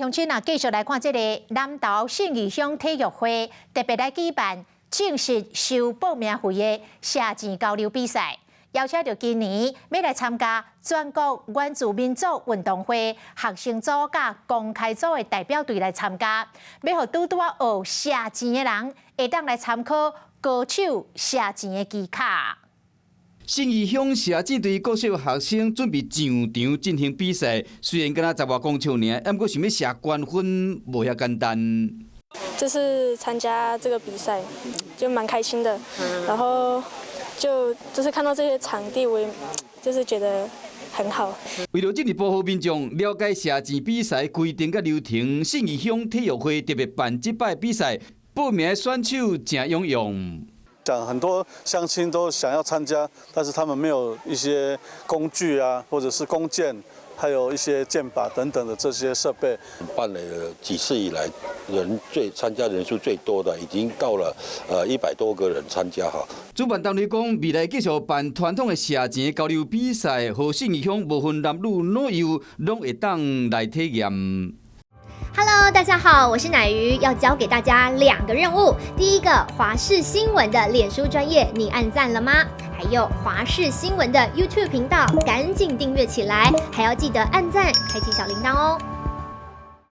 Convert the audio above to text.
乡亲啊，继续来看这个南投信义乡体育会特别来举办正式收报名费的射箭交流比赛，邀请到今年要来参加全国原住民族运动会学生组甲公开组的代表队来参加，要互拄学射箭的人会当来参考高手射箭的技巧。信义乡射箭队各小学生准备上场进行比赛，虽然敢若10外公尺尔，不过想要射冠军无遐简单。这次参加这个比赛就蛮开心的，然后就是看到这些场地，我也就是觉得很好。为了进一步互民众了解射箭比赛规定甲流程，信义乡体育会特别办这摆比赛，报名的选手真踊跃。很多乡亲都想要参加，但是他们没有一些工具啊，或者是弓箭，还有一些箭靶等等的这些设备。办了几次以来，参加人数最多的，已经到了100多个人参加哈。主办单位讲，未来继续办传统的射箭交流比赛，和信义乡无分男女老幼，拢会当来体验。Hello， 大家好，我是乃瑜，要教给大家2个任务。第一个，华视新闻的脸书专页，你按赞了吗？还有华视新闻的 YouTube 频道，赶紧订阅起来，还要记得按赞，开启小铃铛哦。